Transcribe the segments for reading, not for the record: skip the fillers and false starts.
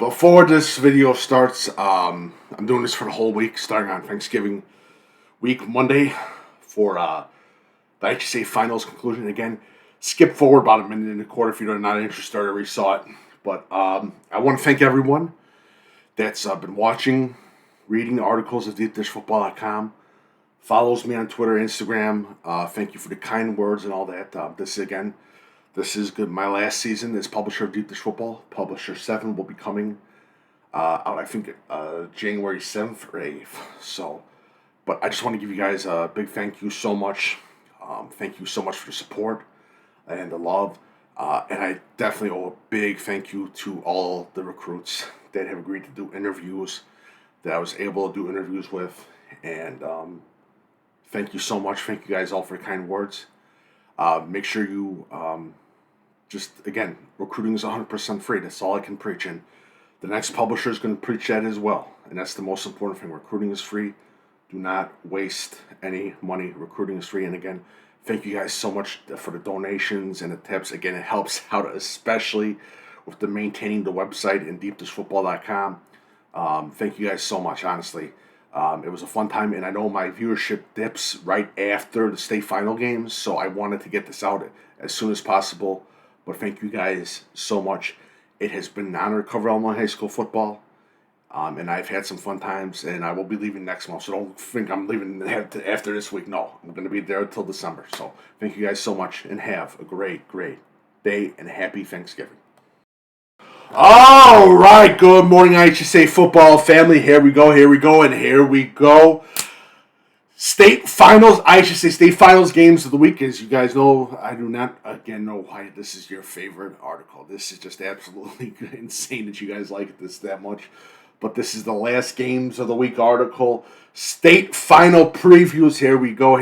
Before this video starts, I'm doing this for the whole week, starting on Thanksgiving week, Monday, for the IHSA Finals conclusion. Again, skip forward about a minute and a quarter if you're not interested or already saw it. But I want to thank everyone that's been watching, reading the articles of DeepDishFootball.com, follows me on Twitter, Instagram. Thank you for the kind words and all that. This is good. My last season as publisher of Deep Dish Football. Publisher 7 will be coming out, I think, January 7th or 8th. So, but I just want to give you guys a big thank you so much. Thank you so much for the support and the love. And I definitely owe a big thank you to all the recruits that have agreed to do interviews, that I was able to do interviews with. And thank you so much. Thank you guys all for the kind words. Make sure you... again, recruiting is 100% free. That's all I can preach. And the next publisher is going to preach that as well. And that's the most important thing. Recruiting is free. Do not waste any money. Recruiting is free. And again, thank you guys so much for the donations and the tips. Again, it helps out, especially with the maintaining the website and deepdishfootball.com. Thank you guys so much, honestly. It was a fun time, and I know my viewership dips right after the state final games, so I wanted to get this out as soon as possible. But thank you guys so much. It has been an honor to cover Illinois high school football, and I've had some fun times, and I will be leaving next month, so don't think I'm leaving after this week. No, I'm going to be there until December. So thank you guys so much, and have a great, great day, and happy Thanksgiving. All right, good morning, IHSA football family. Here we go, and here we go. State finals, IHSA state finals games of the week. As you guys know, I do not, again, know why this is your favorite article. This is just absolutely insane that you guys like this that much. But this is the last games of the week article. State final previews. Here we go.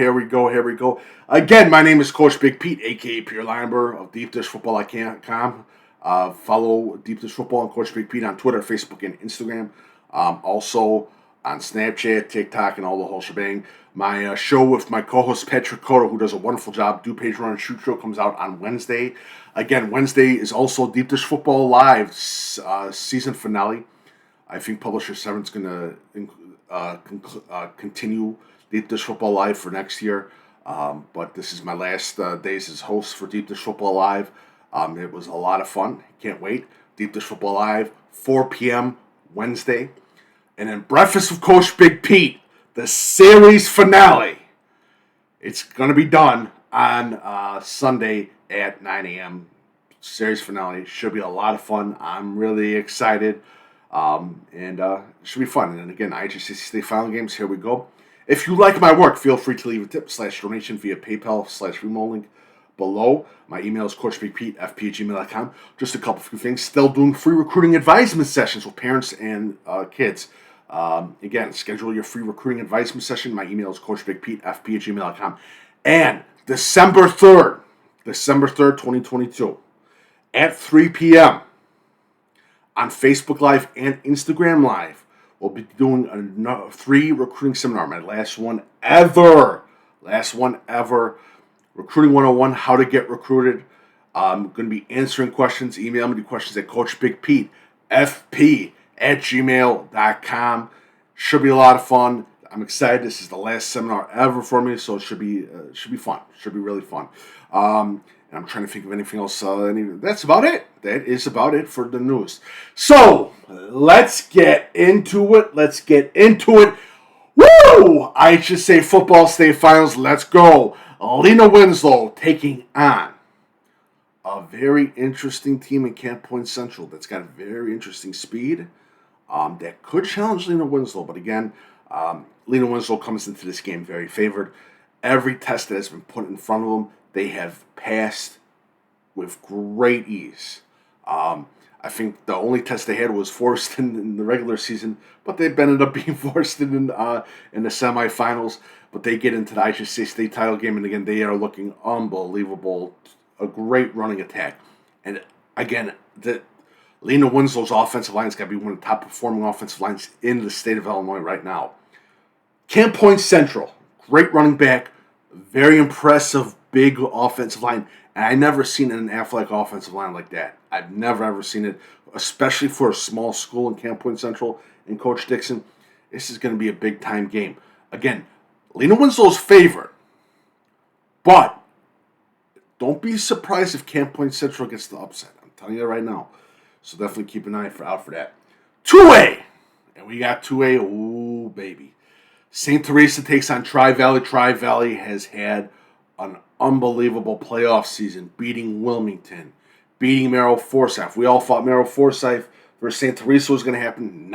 Again, my name is Coach Big Pete, a.k.a. Pierre Limber of DeepDishFootball.com. Follow Deep Dish Football and Coach Big Pete on Twitter, Facebook, and Instagram. Also on Snapchat, TikTok, and all the whole shebang. My show with my co-host Patrick Codo, who does a wonderful job, DuPage Run and Shoot Show, comes out on Wednesday. Again, Wednesday is also Deep Dish Football Live season finale. I think Publisher 7 is going to continue Deep Dish Football Live for next year. But this is my last days as host for Deep Dish Football Live. It was a lot of fun. Can't wait. Deep Dish Football Live, 4 p.m. Wednesday. And then Breakfast with Coach Big Pete, the series finale. It's going to be done on Sunday at 9 a.m. Series finale. Should be a lot of fun. I'm really excited. And it should be fun. And again, IHSA State Final Games, here we go. If you like my work, feel free to leave a tip/donation via PayPal/Venmo link below. My email is coachbigpete@fp@gmail.com. Just a couple few things. Still doing free recruiting advisement sessions with parents and kids. Again, schedule your free recruiting advisement session. My email is coachbigpete@fp@gmail.com. And December 3rd, 2022, at 3 p.m. on Facebook Live and Instagram Live, we'll be doing a free recruiting seminar. My last one ever. Recruiting 101, how to get recruited. I'm going to be answering questions. Email me the questions at coachbigpete@fp@gmail.com. Should be a lot of fun. I'm excited. This is the last seminar ever for me, so it should be fun. Should be really fun. And I'm trying to think of anything else. That's about it. That is about it for the news. So let's get into it. Woo! IHSA Football State Finals. Let's go. Lena Winslow taking on a very interesting team in Camp Point Central that's got very interesting speed that could challenge Lena Winslow. But again, Lena Winslow comes into this game very favored. Every test that has been put in front of them, they have passed with great ease. I think the only test they had was forced in the regular season, but they've ended up being forced in the semifinals. But they get into the IHSA state title game, and again, they are looking unbelievable. A great running attack. And again, Lena Winslow's offensive line has got to be one of the top performing offensive lines in the state of Illinois right now. Camp Point Central, great running back, very impressive big offensive line. And I never seen an athletic offensive line like that. I've never ever seen it. especially for a small school in Camp Point Central and Coach Dixon. This is going to be a big-time game. Again, Lena Winslow's favorite, but don't be surprised if Camp Point Central gets the upset. I'm telling you right now. So definitely keep an eye out for that. 2A. And we got 2A. Ooh, baby. St. Teresa takes on Tri-Valley. Tri-Valley has had an unbelievable playoff season, beating Wilmington, beating Merrill Forsyth. We all thought Merrill Forsyth versus St. Teresa was going to happen.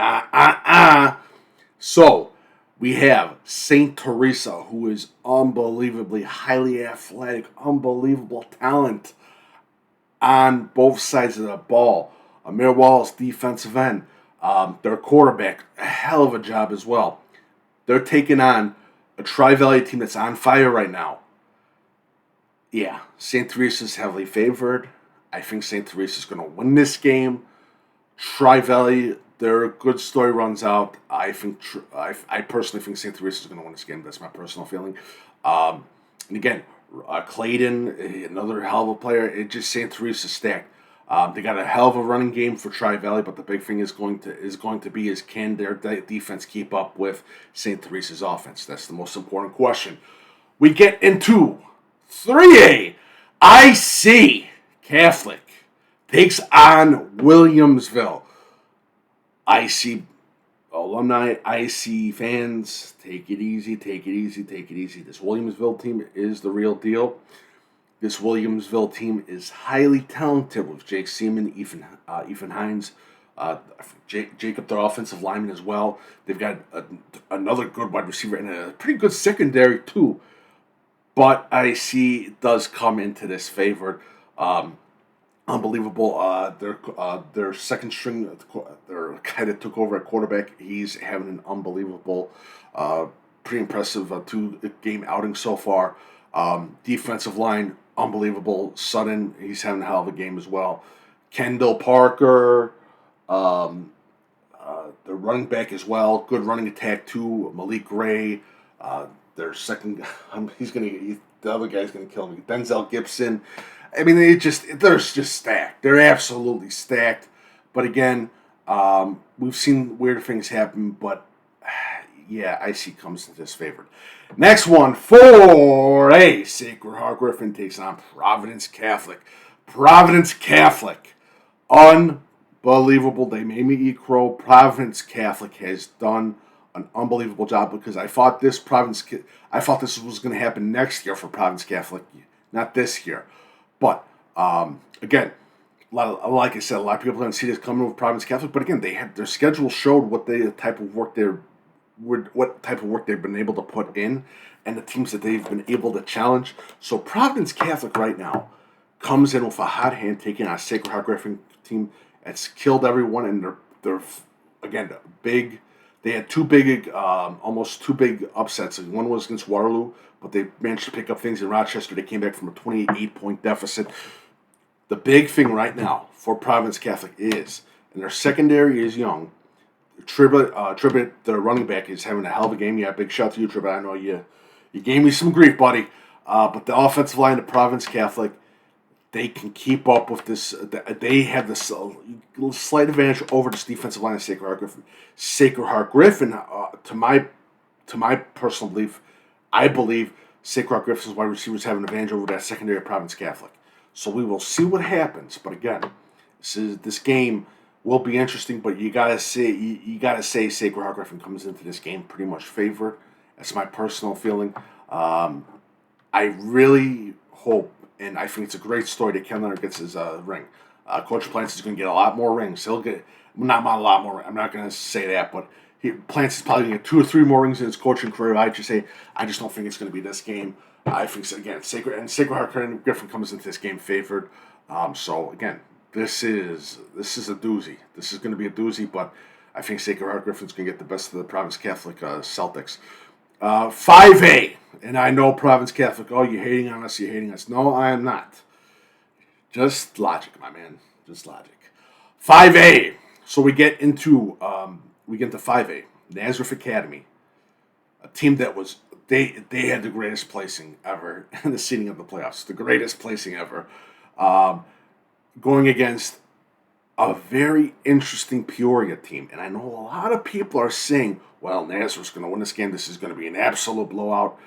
So we have St. Teresa, who is unbelievably highly athletic, unbelievable talent on both sides of the ball. Amir Wallace, defensive end. Their quarterback, a hell of a job as well. They're taking on a Tri-Valley team that's on fire right now. Yeah, St. Teresa's heavily favored. I think St. Teresa's going to win this game. Tri-Valley, their good story runs out. I personally think St. Teresa's going to win this game. That's my personal feeling. And again, Clayton, another hell of a player. It just St. Teresa's stacked. They got a hell of a running game for Tri-Valley, but the big thing is going to be can their defense keep up with St. Teresa's offense? That's the most important question. We get into 3A. IC Catholic takes on Williamsville. IC alumni, IC fans, take it easy, take it easy, take it easy. This Williamsville team is the real deal. This Williamsville team is highly talented with Jake Seaman, Ethan Hines, Jacob, their offensive lineman as well. They've got another good wide receiver and a pretty good secondary too. But IC does come into this favored. Unbelievable. Their second string, their guy that took over at quarterback, he's having an unbelievable, pretty impressive 2-game outing so far. Defensive line, unbelievable. Sutton, he's having a hell of a game as well. Kendall Parker, the running back as well. Good running attack too. Malik Gray, their second, the other guy's gonna kill me. Denzel Gibson. I mean, they're just stacked. They're absolutely stacked. But again, we've seen weird things happen. But yeah, IC comes into this favored. Next one, 4A. Sacred Heart Griffin takes on Providence Catholic. Providence Catholic, unbelievable. They made me eat crow. Providence Catholic has done an unbelievable job because I thought this was going to happen next year for Providence Catholic, not this year. But again, like I said, a lot of people didn't see this coming with Providence Catholic. But again, their schedule showed what type of work they've been able to put in, and the teams that they've been able to challenge. So Providence Catholic right now comes in with a hot hand, taking on a Sacred Heart Griffin team that's killed everyone, and they're again big. They had almost two big upsets. One was against Waterloo, but they managed to pick up things in Rochester. They came back from a 28-point deficit. The big thing right now for Providence Catholic is, and their secondary is young. Tribbett, their running back, is having a hell of a game. Yeah, big shout to you, Tribbett. I know you gave me some grief, buddy. But the offensive line of Providence Catholic, they can keep up with this. They have this slight advantage over this defensive line of Sacred Heart Griffin. Sacred Heart Griffin, to my personal belief, I believe Sacred Heart Griffin's wide receivers have an advantage over that secondary of Providence Catholic. So we will see what happens. But again, this game will be interesting. But you gotta say Sacred Heart Griffin comes into this game pretty much favored. That's my personal feeling. I really hope, and I think it's a great story that Ken Leonard gets his ring. Coach Plants is going to get a lot more rings. He'll get not a lot more. I'm not going to say that, but Plants is probably going to get 2 or 3 more rings in his coaching career. I just don't think it's going to be this game. I think again, Sacred Heart Griffin comes into this game favored. So again, this is a doozy. This is going to be a doozy, but I think Sacred Heart Griffin's going to get the best of the Providence Catholic Celtics. 5A, and I know Providence Catholic, you're hating on us, No, I am not. Just logic, my man. Just logic. 5A. So we get into 5A. Nazareth Academy, a team that was they had the greatest placing ever in the seeding of the playoffs. The greatest placing ever. Going against a very interesting Peoria team. And I know a lot of people are saying, well, Nazareth's going to win this game. This is going to be an absolute blowout.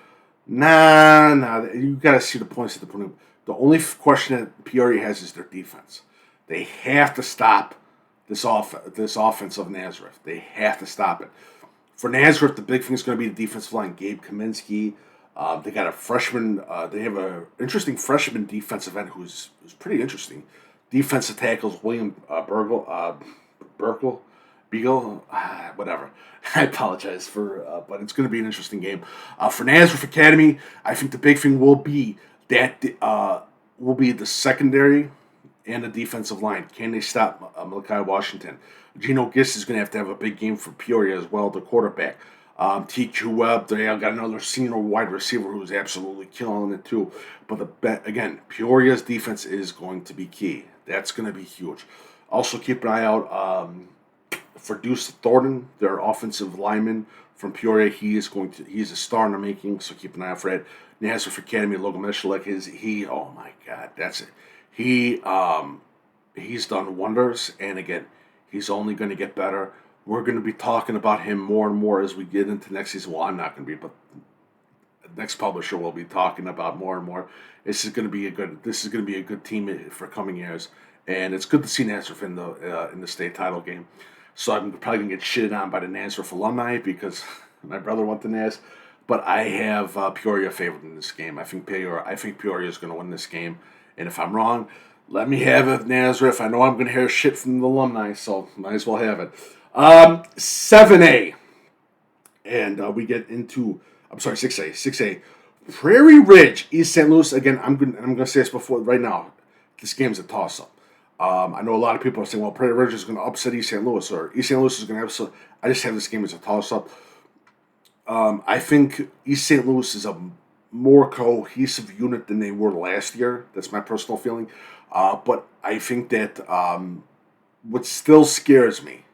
Nah. You got to see the points at the point. The only question that Peoria has is their defense. They have to stop this offense of Nazareth. They have to stop it. For Nazareth, the big thing is going to be the defensive line. Gabe Kaminsky. They got a freshman. They have an interesting freshman defensive end who's pretty interesting. Defensive tackles William Beagle, whatever. I apologize but it's going to be an interesting game. For Nazareth Academy, I think the big thing will be the secondary and the defensive line. Can they stop Malachi Washington? Geno Giss is going to have a big game for Peoria as well, the quarterback. TQ Webb, they got another senior wide receiver who's absolutely killing it too. But again, Peoria's defense is going to be key. That's going to be huge. Also, keep an eye out for Deuce Thornton, their offensive lineman from Peoria. He's a star in the making, so keep an eye out for that. Nazareth Academy, Logan Meshalek oh my God, that's it. He's done wonders, and again, he's only going to get better. We're going to be talking about him more and more as we get into next season. Well, I'm not going to be, but the next publisher will be talking about more and more. This is going to be a good team for coming years, and it's good to see Nazareth in the state title game. So I'm probably going to get shitted on by the Nazareth alumni because my brother went to Naz, but I have Peoria favored in this game. I think Peoria is going to win this game, and if I'm wrong, let me have it, Nazareth. I know I'm going to hear shit from the alumni, so might as well have it. 7A, and we get into 6A. Prairie Ridge, East St. Louis. Again, I'm going to say this before right now. This game's a toss-up. I know a lot of people are saying, well, Prairie Ridge is going to upset East St. Louis, or East St. Louis is going to upset. I just have this game as a toss-up. I think East St. Louis is a more cohesive unit than they were last year. That's my personal feeling. But I think that what still scares me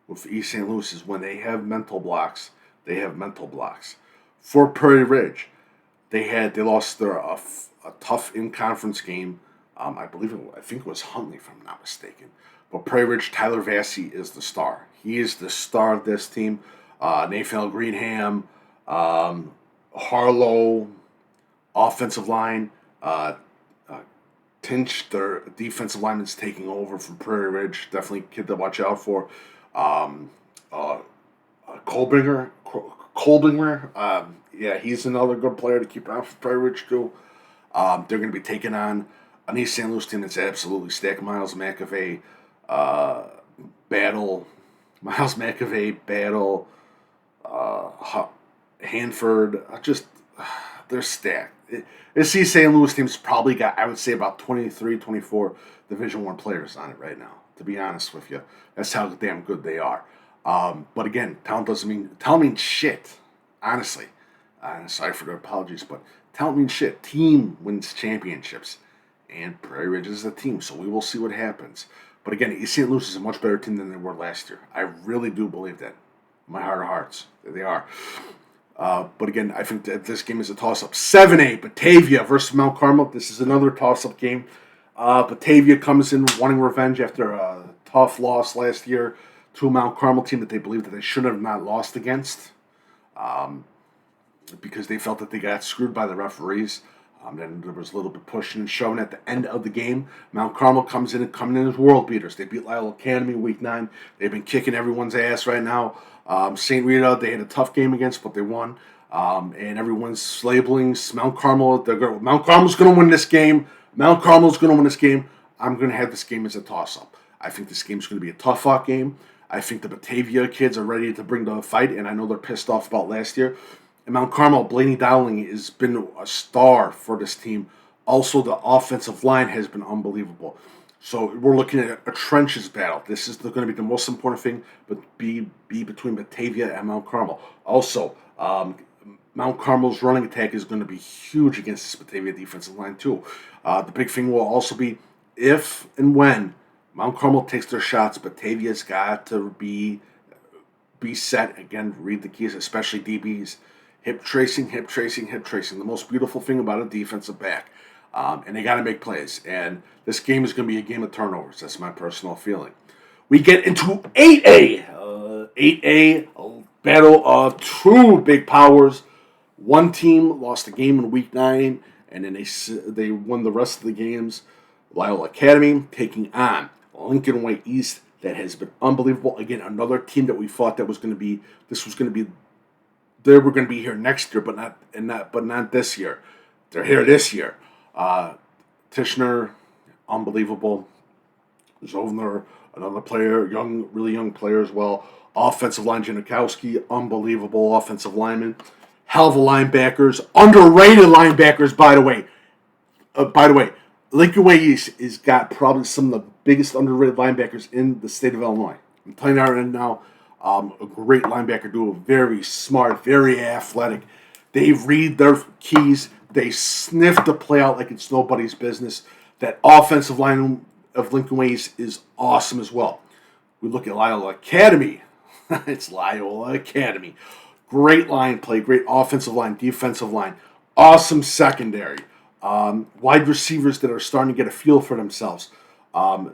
with East St. Louis is when they have mental blocks. They have mental blocks. For Prairie Ridge, they lost their a tough in-conference game. I think it was Huntley, if I'm not mistaken. But Prairie Ridge, Tyler Vassey is the star. He is the star of this team. Nathaniel Greenham, Harlow, offensive line. Tinch, their defensive lineman's taking over from Prairie Ridge. Definitely a kid to watch out for. Kolbinger. He's another good player to keep an eye on for Prairie Ridge too. They're going to be taking on an East St. Louis team that's absolutely stacked. Miles McAvey, Hanford. They're stacked. This East St. Louis team's probably got, I would say, about 23, 24 Division I players on it right now, to be honest with you. That's how damn good they are. But again, talent means shit, honestly. Sorry for the apologies, but talent means shit. Team wins championships, and Prairie Ridge is a team, so we will see what happens. But again, East St. Louis is a much better team than they were last year. I really do believe that. In my heart of hearts, they are. But again, I think that this game is a toss-up. 7A, Batavia versus Mount Carmel. This is another toss-up game. Batavia comes in wanting revenge after a tough loss last year to a Mount Carmel team that they believe that they should have not lost against because they felt that they got screwed by the referees. Then there was a little bit pushing and shoving at the end of the game. Mount Carmel coming in as world beaters. They beat Lyle Academy week 9. They've been kicking everyone's ass right now. St. Rita, they had a tough game against, but they won. And everyone's labeling Mount Carmel. Mount Carmel's going to win this game. Mount Carmel's going to win this game. I'm going to have this game as a toss-up. I think this game's going to be a tough-fought game. I think the Batavia kids are ready to bring the fight, and I know they're pissed off about last year. And Mount Carmel, Blaney Dowling has been a star for this team. Also, the offensive line has been unbelievable. So we're looking at a trenches battle. This is going to be the most important thing, but be between Batavia and Mount Carmel. Also, Mount Carmel's running attack is going to be huge against this Batavia defensive line too. The big thing will also be if and when Mount Carmel takes their shots, Batavia's got to be set. Again, read the keys, especially DBs. Hip tracing. The most beautiful thing about a defensive back. and they got to make plays. And this game is going to be a game of turnovers. That's my personal feeling. We get into 8A. 8A, a battle of two big powers. One team lost a game in Week 9, and then they won the rest of the games. Loyola Academy taking on Lincoln Way East. That has been unbelievable. Again, another team that we thought that was going to be. They were going to be here next year, but not this year. They're here this year. Tishner, unbelievable. Zovner, another player, really young player as well. Offensive line, Janikowski, unbelievable offensive lineman. Hell of a linebackers, underrated linebackers, by the way. Lincoln Way East has got probably some of the biggest underrated linebackers in the state of Illinois. I'm telling you right now, a great linebacker duo, very smart, very athletic. They read their keys. They sniff the play out like it's nobody's business. That offensive line of Lincoln Way East is awesome as well. We look at Loyola Academy. It's Loyola Academy. Great line play, great offensive line, defensive line, awesome secondary. Wide receivers that are starting to get a feel for themselves.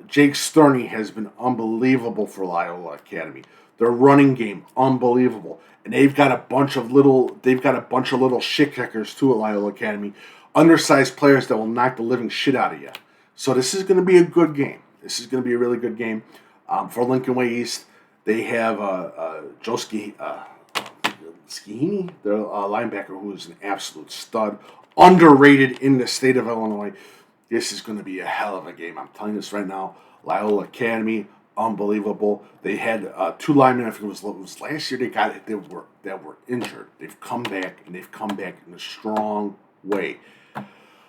Jake Sterney has been unbelievable for Loyola Academy. Their running game, unbelievable, and they've got a bunch of little shit kickers too at Loyola Academy, undersized players that will knock the living shit out of you. So this is going to be a good game. This is going to be a really good game for Lincoln Way East. They have Joe Skihini, their linebacker, who is an absolute stud. Underrated in the state of Illinois. This is going to be a hell of a game. I'm telling you this right now. Loyola Academy, unbelievable. They had two linemen. I think it was last year. That were injured. They've come back, and they've come back in a strong way.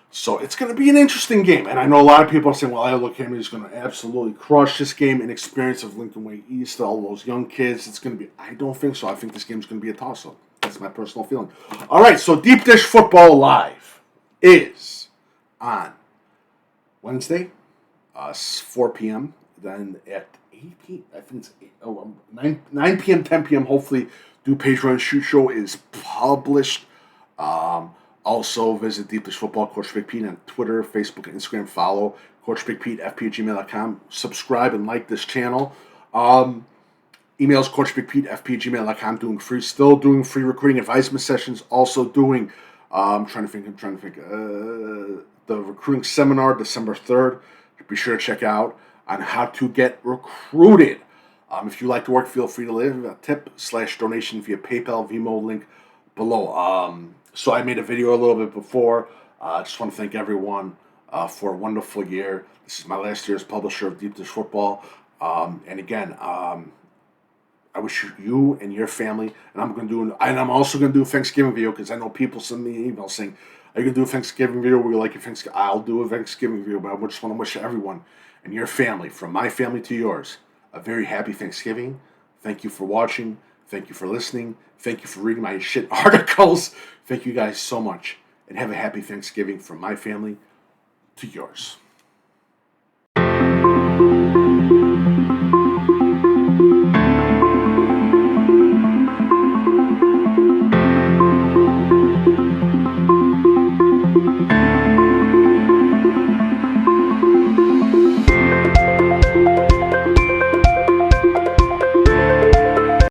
So it's going to be an interesting game. And I know a lot of people are saying, well, Loyola Academy is going to absolutely crush this game. An experience of Lincoln Way East, all those young kids. It's going to be. I don't think so. I think this game is going to be a toss-up. That's my personal feeling. All right, so Deep Dish Football Live is on Wednesday, 4 p.m. Then at 8 p.m., I think it's 9 p.m., 10 p.m., hopefully, DuPage Run Shoot Show is published. Also, visit Deep Dish Football, Coach Big Pete on Twitter, Facebook, and Instagram. Follow Coach Big Pete, fp@gmail.com. Subscribe and like this channel. Emails coachbigpete@fp@gmail.com. Still doing free recruiting advisement sessions. Also doing, I'm trying to think. The recruiting seminar, December 3rd. Be sure to check out on how to get recruited. If you like to work, feel free to leave a tip/donation via PayPal, VENMO link below. So I made a video a little bit before. I just want to thank everyone for a wonderful year. This is my last year as publisher of Deep Dish Football. And again, I wish you and your family, and I'm also going to do a Thanksgiving video because I know people send me emails saying, "Are you going to do a Thanksgiving video where you like your Thanksgiving?" I'll do a Thanksgiving video, but I just want to wish everyone and your family, from my family to yours, a very happy Thanksgiving. Thank you for watching. Thank you for listening. Thank you for reading my shit articles. Thank you guys so much, and have a happy Thanksgiving from my family to yours.